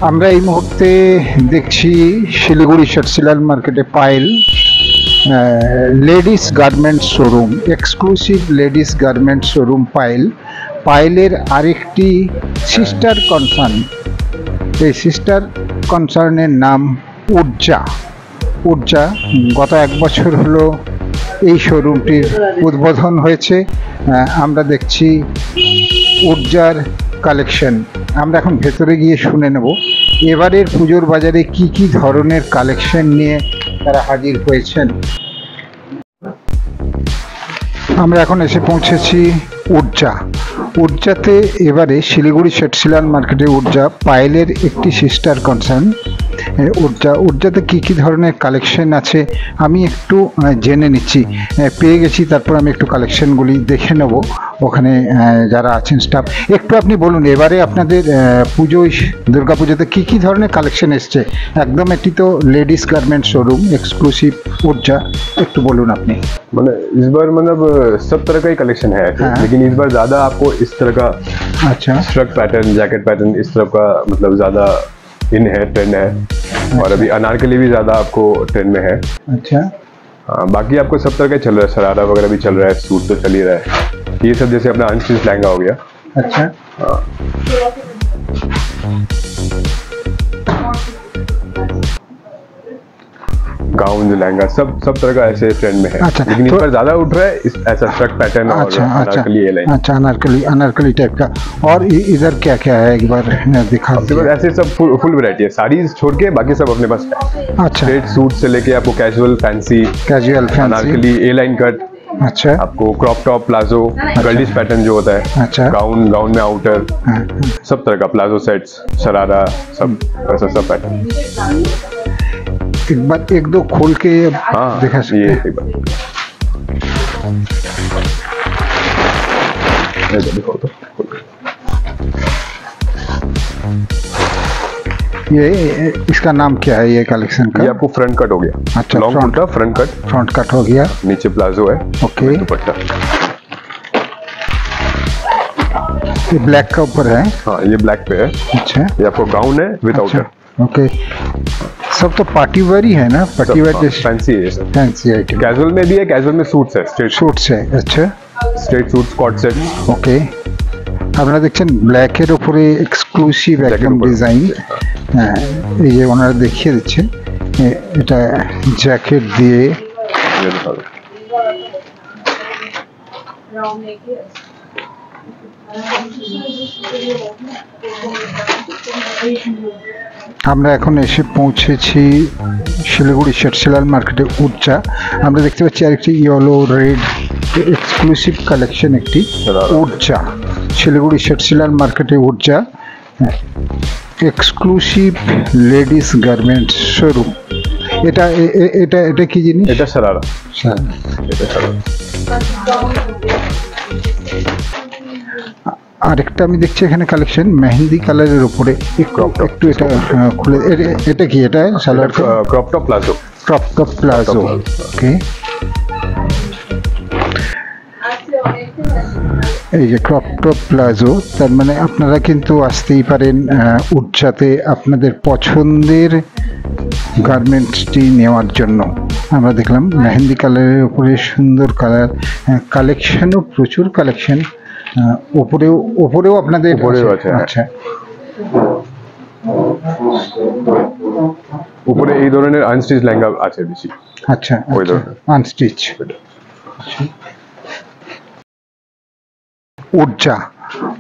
আমরা এই মুহূর্তে দেখছি শিলিগুড়ি শেরশিলাল মার্কেটে Payel ladies garments showroom, exclusive ladies garments showroom পায়েলের আরেকটি সিস্টার কনসার্ন। এই সিস্টার কনসার্নের নাম উর্জা। গত 1 বছর হলো এই শোরুমটির উদ্বোধন হয়েছে। আমরা দেখছি উর্জার কালেকশন। আমরা এখন ভেতরে গিয়ে শুনে নেব এবারের পুজোর বাজারে কি কি ধরনের কালেকশন নিয়ে তারা হাজির হয়েছেন। আমরা এখন এসে পৌঁছেছি উর্জাতে। এবারে শিলিগুড়ি শেরশিলাল মার্কেটে উর্জা পায়েলের একটি সিস্টার কনসার্ন। উর্জাতে কি কি ধরনের কালেকশন আছে আমি একটু জেনে নিচ্ছি, পেয়ে গেছি। তারপর আমি একটু কালেকশনগুলি দেখে নেব ওখানে যারা আছেন স্টাফ। একটু আপনি বলুন এবারে আপনাদের পুজোয়, দুর্গা পুজোতে কি কি ধরনের কালেকশন এসছে। একদম এটি তো লেডিস गारमेंट शोरूम एक्सक्लूसिव उर्जा, একটু বলুন আপনি। मतलब इस बार मतलब सब तरह का ही कलेक्शन है, लेकिन इस बार ज्यादा आपको इस तरह का अच्छा स्ट्रक पैटर्न, जैकेट पैटर्न इस तरह का मतलब ज्यादा इन है, ट्रेंड है। और अभी अनारकली भी ज्यादा आपको ट्रेंड में है। अच्छा बाकी आपको सब तरह का चल रहा है, शरारा वगैरह भी चल रहा है, सूट तो चल ही रहा है। ये सब जैसे अपना अनस्टिच लहंगा हो गया। अच्छा गाउन जो लहंगा सब तरह का ऐसे ट्रेंड में है। अच्छा, लेकिन इस पर ज्यादा उठ रहा है ऐसा स्ट्रक पैटर्न और अनारकली ये लाइन। अच्छा अनारकली टाइप का। और इधर क्या क्या है एक बार दिखा दीजिए। ऐसे सब फुल वैरायटी है, साड़ीज छोड़ के बाकी सब अपने पास है। अच्छा स्ट्रेट सूट से लेके आपको कैजुअल फैंसी, अनारकली, ए लाइन कट, अच्छा आपको crop top, palazzo, girlish pattern जो होता है, अच्छा गाउन में आउटर, सब तरह का प्लाजो सेट्स, शरारा, सब ऐसा सब पैटर्न। एक बार एक दो खोल के दिखा सकते ये हैं। एक बार देखो तो ये इसका नाम क्या है ये कलेक्शन का? ये आपको फ्रंट कट हो गया। अच्छा, लॉन्ग कुर्ता फ्रंट कट हो गया। नीचे प्लाजो है, ओके। दुपट्टा ये ब्लैक का ऊपर है। हाँ ये ब्लैक पे है। अच्छा ये आपको गाउन है विद आउटर। ओके, सब तो पार्टी वेयर ही है ना? पार्टी वेयर फैंसी है, फैंसी आइटम। कैजुअल में भी है, कैजुअल में सूट्स है, स्ट्रेट सूट्स है। अच्छा स्ट्रेट सूट, स्कॉट सेट। ওকে, আপনারা দেখছেন ব্ল্যাকের উপরে এক্সক্লুসিভ একদম ডিজাইন। হ্যাঁ, এই যে ওনারা দেখিয়ে দিচ্ছেন এটা জ্যাকেট দিয়ে। আমরা এখন এসে পৌঁছেছি শিলিগুড়ি শেরশিলাল মার্কেটে উর্জা। আমরা দেখতে পাচ্ছি আরেকটি ইয়েলো রেড এক্সক্লুসিভ কালেকশন, একটি উর্জা শিলিগুড়ি শেরশিলাল মার্কেটে উর্জা এক্সক্লুসিভ লেডিস গার্মেন্টস শোরুম। এটা এটা এটা কি জিনিস? এটা শরারা। এটা শরারা। আরেকটা আমি দেখছি এখানে কালেকশন মেহেন্দি কালারের উপরে একটু এটা খুলে। এটা কি? এটা সালোয়ার ক্রপ টপ প্লাজো। ওকে, এই যে ক্রপ টপ প্লাজো। তার মানে আপনারা কিন্তু আসতেই পারেন উর্জাতে আপনাদের পছন্দের গার্মেন্টসটি নেওয়ার জন্য। আমরা দেখলাম মেহেন্দি কালারের উপরে সুন্দর কালার, কালেকশনও প্রচুর কালেকশন। উপরেও আপনাদের আছে। আচ্ছা, উপরে এই ধরনের আনস্টিচ লেহেঙ্গা আছে বেশি। আচ্ছা ওই ধরনের আনস্টিচ।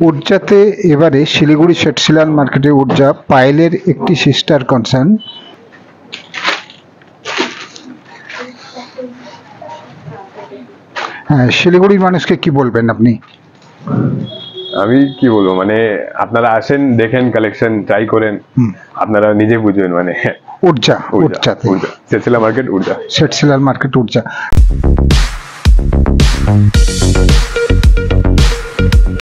উর্জাতে এবারে শিলিগুড়ি শেরশিলাল মার্কেটে উর্জা পায়েলের একটি সিস্টার কনসার্ন। হ্যাঁ, শিলিগুড়ির মানুষকে কি বলবেন আপনি? আমি কি বলবো, মানে আপনারা আসেন, দেখেন, কালেকশন ট্রাই করেন, আপনারা নিজে বুঝবেন। মানে উর্জা শেরশিলাল মার্কেট উর্জা।